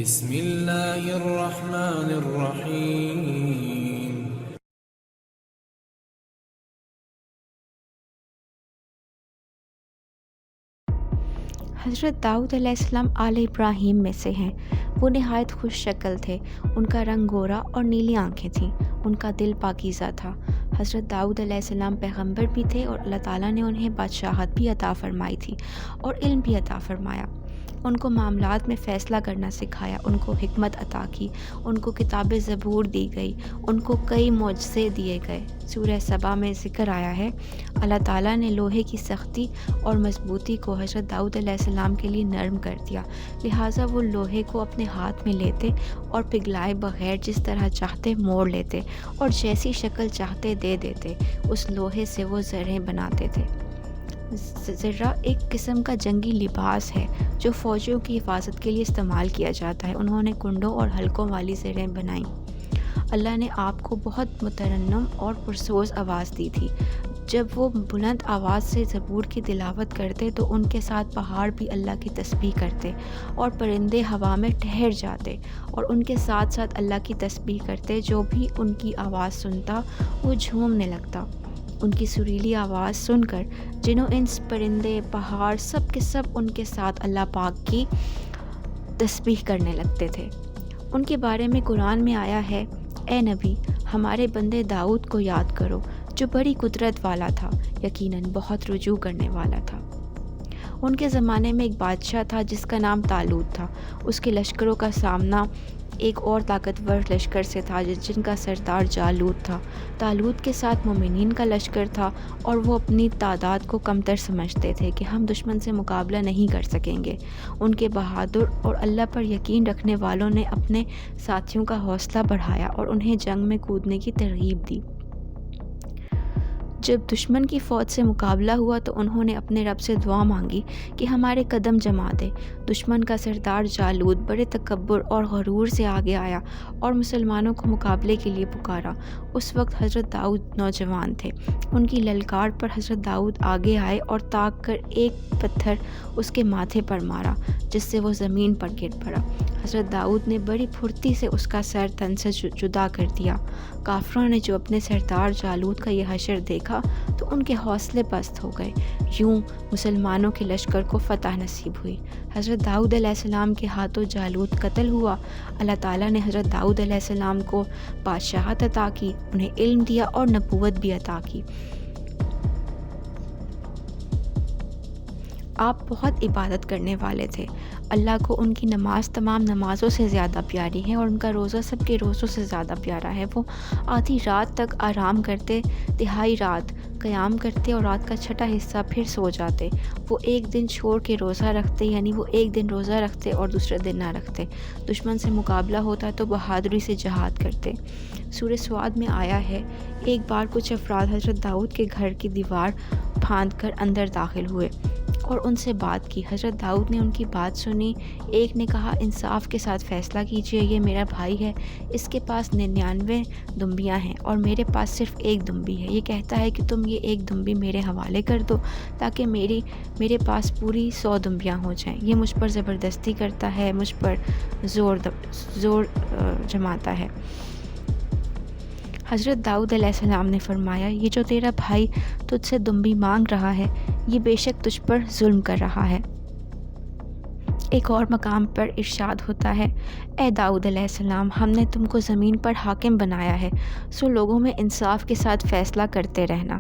بسم اللہ الرحمن الرحیم۔ حضرت داؤد علیہ السلام آل ابراہیم میں سے ہیں۔ وہ نہایت خوش شکل تھے، ان کا رنگ گورا اور نیلی آنکھیں تھیں، ان کا دل پاکیزہ تھا۔ حضرت داؤد علیہ السلام پیغمبر بھی تھے اور اللہ تعالیٰ نے انہیں بادشاہت بھی عطا فرمائی تھی اور علم بھی عطا فرمایا۔ ان کو معاملات میں فیصلہ کرنا سکھایا، ان کو حکمت عطا کی، ان کو کتاب زبور دی گئی، ان کو کئی معجزے دیے گئے۔ سورہ سبا میں ذکر آیا ہے، اللہ تعالیٰ نے لوہے کی سختی اور مضبوطی کو حضرت داؤد علیہ السلام کے لیے نرم کر دیا، لہٰذا وہ لوہے کو اپنے ہاتھ میں لیتے اور پگھلائے بغیر جس طرح چاہتے موڑ لیتے اور جیسی شکل چاہتے دے دیتے۔ اس لوہے سے وہ زرہیں بناتے تھے۔ زرہ ایک قسم کا جنگی لباس ہے جو فوجیوں کی حفاظت کے لیے استعمال کیا جاتا ہے۔ انہوں نے کنڈوں اور حلقوں والی زرہیں بنائیں۔ اللہ نے آپ کو بہت مترنم اور پرسوز آواز دی تھی۔ جب وہ بلند آواز سے زبور کی تلاوت کرتے تو ان کے ساتھ پہاڑ بھی اللہ کی تسبیح کرتے اور پرندے ہوا میں ٹھہر جاتے اور ان کے ساتھ ساتھ اللہ کی تسبیح کرتے۔ جو بھی ان کی آواز سنتا وہ جھومنے لگتا۔ ان کی سریلی آواز سن کر جنوں انس، پرندے، پہاڑ سب کے سب ان کے ساتھ اللہ پاک کی تسبیح کرنے لگتے تھے۔ ان کے بارے میں قرآن میں آیا ہے، اے نبی، ہمارے بندے داؤد کو یاد کرو جو بڑی قدرت والا تھا، یقیناً بہت رجوع کرنے والا تھا۔ ان کے زمانے میں ایک بادشاہ تھا جس کا نام طالوت تھا۔ اس کے لشکروں کا سامنا ایک اور طاقتور لشکر سے تھا جن کا سردار جالوت تھا۔ طالوت کے ساتھ مومنین کا لشکر تھا اور وہ اپنی تعداد کو کمتر سمجھتے تھے کہ ہم دشمن سے مقابلہ نہیں کر سکیں گے۔ ان کے بہادر اور اللہ پر یقین رکھنے والوں نے اپنے ساتھیوں کا حوصلہ بڑھایا اور انہیں جنگ میں کودنے کی ترغیب دی۔ جب دشمن کی فوج سے مقابلہ ہوا تو انہوں نے اپنے رب سے دعا مانگی کہ ہمارے قدم جما دے۔ دشمن کا سردار جالوت بڑے تکبر اور غرور سے آگے آیا اور مسلمانوں کو مقابلے کے لیے پکارا۔ اس وقت حضرت داؤد نوجوان تھے۔ ان کی للکار پر حضرت داؤد آگے آئے اور طاق کر ایک پتھر اس کے ماتھے پر مارا جس سے وہ زمین پر گر پڑا۔ حضرت داؤد نے بڑی پھرتی سے اس کا سر تن سے جدا کر دیا۔ کافروں نے جو اپنے سردار جالوت کا یہ حشر دیکھا تو ان کے حوصلے پست ہو گئے۔ یوں مسلمانوں کے لشکر کو فتح نصیب ہوئی۔ حضرت داؤد علیہ السلام کے ہاتھوں جالوت قتل ہوا۔ اللہ تعالیٰ نے حضرت داؤد علیہ السلام کو بادشاہت عطا کی، انہیں علم دیا اور نبوت بھی عطا کی۔ آپ بہت عبادت کرنے والے تھے۔ اللہ کو ان کی نماز تمام نمازوں سے زیادہ پیاری ہے اور ان کا روزہ سب کے روزوں سے زیادہ پیارا ہے۔ وہ آدھی رات تک آرام کرتے، تہائی رات قیام کرتے اور رات کا چھٹا حصہ پھر سو جاتے۔ وہ ایک دن چھوڑ کے روزہ رکھتے، یعنی وہ ایک دن روزہ رکھتے اور دوسرے دن نہ رکھتے۔ دشمن سے مقابلہ ہوتا تو بہادری سے جہاد کرتے۔ سورہ سعد میں آیا ہے، ایک بار کچھ افراد حضرت داؤد کے گھر کی دیوار پھاند کر اندر داخل ہوئے اور ان سے بات کی۔ حضرت داؤد نے ان کی بات سنی۔ ایک نے کہا، انصاف کے ساتھ فیصلہ کیجیے، یہ میرا بھائی ہے، اس کے پاس 99 دمبیاں ہیں اور میرے پاس صرف ایک دمبی ہے۔ یہ کہتا ہے کہ تم یہ ایک دمبی میرے حوالے کر دو تاکہ میرے پاس پوری 100 دمبیاں ہو جائیں۔ یہ مجھ پر زبردستی کرتا ہے، مجھ پر زور جماتا ہے۔ حضرت داؤد علیہ السلام نے فرمایا، یہ جو تیرا بھائی تجھ سے دمبی مانگ رہا ہے یہ بے شک تجھ پر ظلم کر رہا ہے۔ ایک اور مقام پر ارشاد ہوتا ہے، اے داؤد علیہ السلام، ہم نے تم کو زمین پر حاکم بنایا ہے، سو لوگوں میں انصاف کے ساتھ فیصلہ کرتے رہنا۔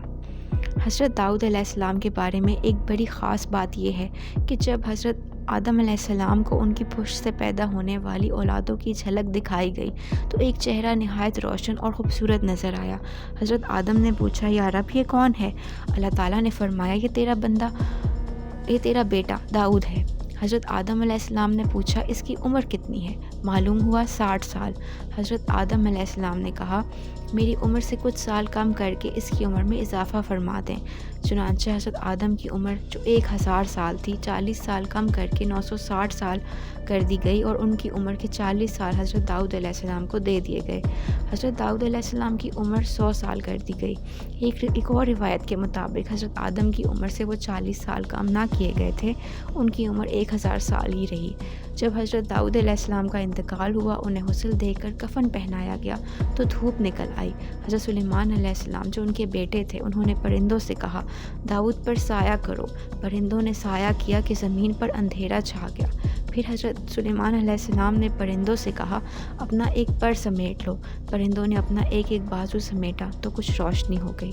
حضرت داؤد علیہ السلام کے بارے میں ایک بڑی خاص بات یہ ہے کہ جب حضرت آدم علیہ السلام کو ان کی پشت سے پیدا ہونے والی اولادوں کی جھلک دکھائی گئی تو ایک چہرہ نہایت روشن اور خوبصورت نظر آیا۔ حضرت آدم نے پوچھا، یا رب یہ کون ہے؟ اللہ تعالیٰ نے فرمایا، یہ تیرا بیٹا داؤد ہے۔ حضرت آدم علیہ السلام نے پوچھا، اس کی عمر کتنی ہے؟ معلوم ہوا 60 سال۔ حضرت آدم علیہ السلام نے کہا، میری عمر سے کچھ سال کم کر کے اس کی عمر میں اضافہ فرما دیں۔ چنانچہ حضرت آدم کی عمر جو 1000 سال تھی 40 سال کم کر کے 960 سال کر دی گئی، اور ان کی عمر کے 40 سال حضرت داؤد علیہ السلام کو دے دیے گئے۔ حضرت داؤد علیہ السلام کی عمر 100 سال کر دی گئی۔ ایک اور روایت کے مطابق حضرت آدم کی عمر سے وہ 40 سال کم نہ کیے گئے تھے، ان کی عمر 1000 سال ہی رہی۔ جب حضرت داؤد علیہ السلام کا انتقال ہوا، انہیں غسل دے کر کفن پہنایا گیا تو دھوپ نکل آئی۔ حضرت سلیمان علیہ السلام جو ان کے بیٹے تھے، انہوں نے پرندوں سے کہا داؤد پر سایہ کرو۔ پرندوں نے سایہ کیا کہ زمین پر اندھیرا چھا گیا۔ پھر حضرت سلیمان علیہ السلام نے پرندوں سے کہا اپنا ایک پر سمیٹ لو۔ پرندوں نے اپنا ایک ایک بازو سمیٹا تو کچھ روشنی ہو گئی۔